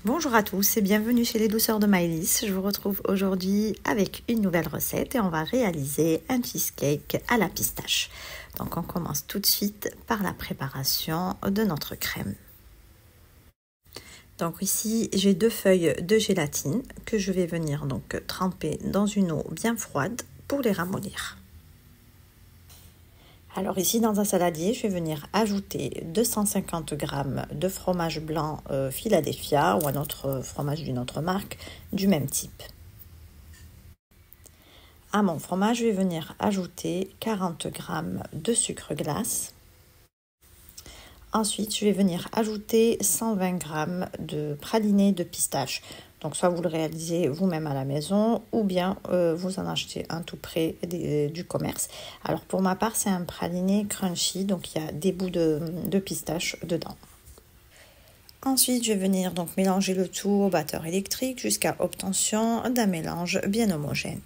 Bonjour à tous et bienvenue chez les douceurs de Maëlys. Je vous retrouve aujourd'hui avec une nouvelle recette et on va réaliser un cheesecake à la pistache. Donc on commence tout de suite par la préparation de notre crème. Donc ici j'ai 2 feuilles de gélatine que je vais venir donc tremper dans une eau bien froide pour les ramollir. Alors ici dans un saladier, je vais venir ajouter 250 g de fromage blanc Philadelphia ou un autre fromage d'une autre marque du même type. À mon fromage, je vais venir ajouter 40 g de sucre glace. Ensuite, je vais venir ajouter 120 g de praliné de pistache. Donc soit vous le réalisez vous-même à la maison ou bien vous en achetez un tout près du commerce. Alors pour ma part, c'est un praliné crunchy, donc il y a des bouts de pistache dedans. Ensuite, je vais venir donc mélanger le tout au batteur électrique jusqu'à obtention d'un mélange bien homogène.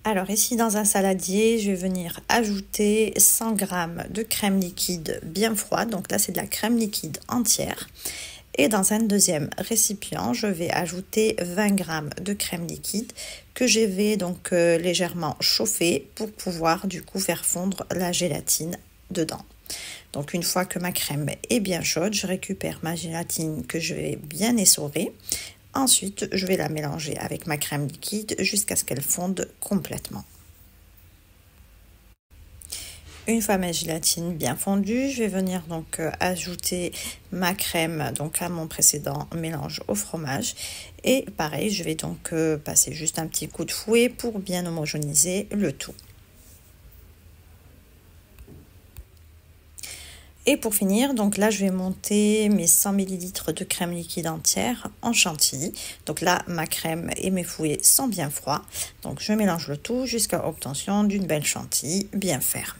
Alors ici dans un saladier, je vais venir ajouter 100 g de crème liquide bien froide. Donc là, c'est de la crème liquide entière. Et dans un deuxième récipient, je vais ajouter 20 g de crème liquide que je vais donc légèrement chauffer pour pouvoir du coup faire fondre la gélatine dedans. Donc une fois que ma crème est bien chaude, je récupère ma gélatine que je vais bien essorer. Ensuite, je vais la mélanger avec ma crème liquide jusqu'à ce qu'elle fonde complètement. Une fois ma gélatine bien fondue, je vais venir donc ajouter ma crème donc à mon précédent mélange au fromage. Et pareil, je vais donc passer juste un petit coup de fouet pour bien homogénéiser le tout. Et pour finir, donc là, je vais monter mes 100 ml de crème liquide entière en chantilly. Donc là, ma crème et mes fouets sont bien froids. Donc je mélange le tout jusqu'à obtention d'une belle chantilly bien ferme.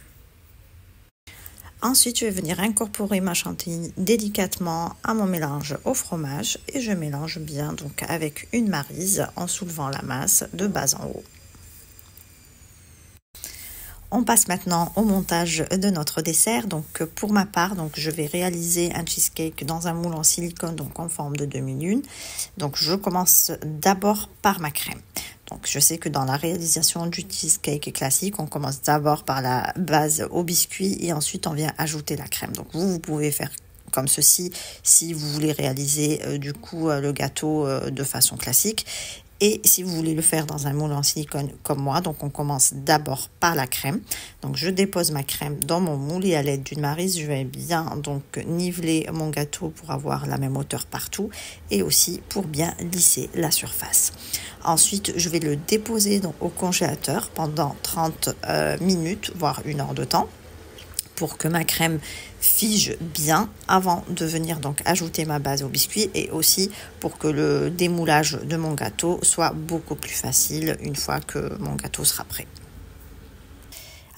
Ensuite, je vais venir incorporer ma chantilly délicatement à mon mélange au fromage et je mélange bien donc avec une maryse en soulevant la masse de bas en haut. On passe maintenant au montage de notre dessert. Donc pour ma part, donc je vais réaliser un cheesecake dans un moule en silicone donc en forme de demi-lune. Donc je commence d'abord par ma crème. Donc je sais que dans la réalisation du cheesecake classique, on commence d'abord par la base au biscuit et ensuite on vient ajouter la crème. Donc vous pouvez faire comme ceci si vous voulez réaliser du coup le gâteau de façon classique. Et si vous voulez le faire dans un moule en silicone comme moi, donc on commence d'abord par la crème. Donc je dépose ma crème dans mon moule et à l'aide d'une maryse, je vais bien donc niveler mon gâteau pour avoir la même hauteur partout et aussi pour bien lisser la surface. Ensuite, je vais le déposer donc au congélateur pendant 30 minutes, voire 1 heure de temps, pour que ma crème fige bien avant de venir donc ajouter ma base au biscuit et aussi pour que le démoulage de mon gâteau soit beaucoup plus facile une fois que mon gâteau sera prêt.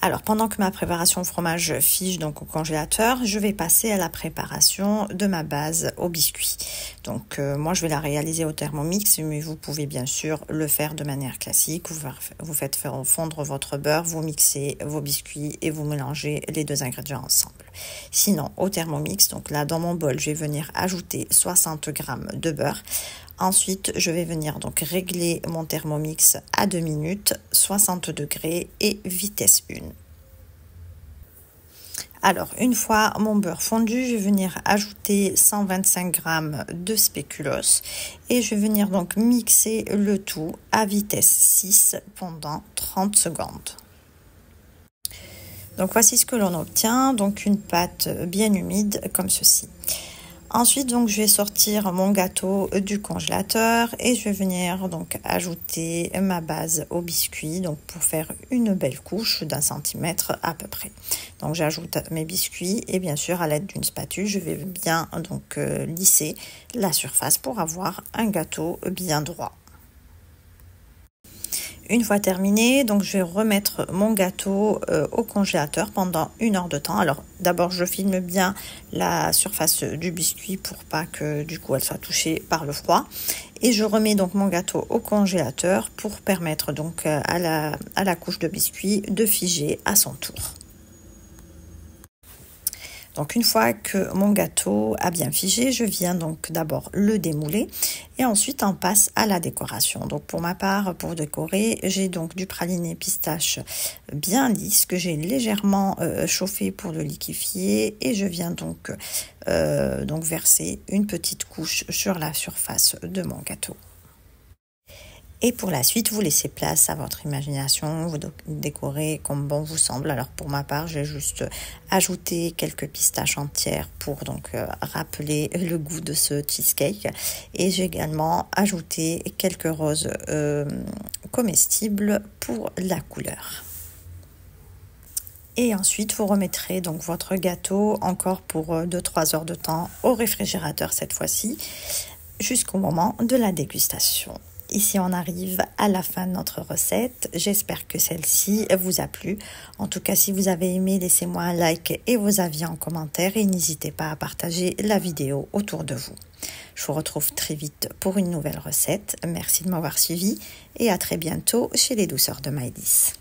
Alors pendant que ma préparation fromage fige donc au congélateur, je vais passer à la préparation de ma base au biscuit. Donc moi je vais la réaliser au Thermomix, mais vous pouvez bien sûr le faire de manière classique. Vous faites faire fondre votre beurre, vous mixez vos biscuits et vous mélangez les 2 ingrédients ensemble. Sinon au Thermomix, donc là dans mon bol, je vais venir ajouter 60 g de beurre. Ensuite, je vais venir donc régler mon Thermomix à 2 minutes, 60 degrés et vitesse 1. Alors, une fois mon beurre fondu, je vais venir ajouter 125 g de spéculoos et je vais venir donc mixer le tout à vitesse 6 pendant 30 secondes. Donc, voici ce que l'on obtient, donc une pâte bien humide comme ceci. Ensuite, donc, je vais sortir mon gâteau du congélateur et je vais venir donc ajouter ma base au biscuit donc pour faire une belle couche d'1 centimètre à peu près. Donc, j'ajoute mes biscuits et bien sûr à l'aide d'une spatule, je vais bien donc lisser la surface pour avoir un gâteau bien droit. Une fois terminé, donc je vais remettre mon gâteau au congélateur pendant 1 heure de temps. Alors d'abord je filme bien la surface du biscuit pour pas que du coup elle soit touchée par le froid. Et je remets donc mon gâteau au congélateur pour permettre donc à la couche de biscuit de figer à son tour. Donc une fois que mon gâteau a bien figé, je viens donc d'abord le démouler et ensuite on passe à la décoration. Donc pour ma part, pour décorer, j'ai donc du praliné pistache bien lisse que j'ai légèrement chauffé pour le liquéfier et je viens donc verser une petite couche sur la surface de mon gâteau. Et pour la suite, vous laissez place à votre imagination, vous décorez comme bon vous semble. Alors pour ma part, j'ai juste ajouté quelques pistaches entières pour donc rappeler le goût de ce cheesecake. Et j'ai également ajouté quelques roses comestibles pour la couleur. Et ensuite, vous remettrez donc votre gâteau encore pour 2-3 heures de temps au réfrigérateur cette fois-ci, jusqu'au moment de la dégustation. Ici, on arrive à la fin de notre recette. J'espère que celle-ci vous a plu. En tout cas, si vous avez aimé, laissez-moi un like et vos avis en commentaire. Et n'hésitez pas à partager la vidéo autour de vous. Je vous retrouve très vite pour une nouvelle recette. Merci de m'avoir suivi et à très bientôt chez les Douceurs de Maëlys.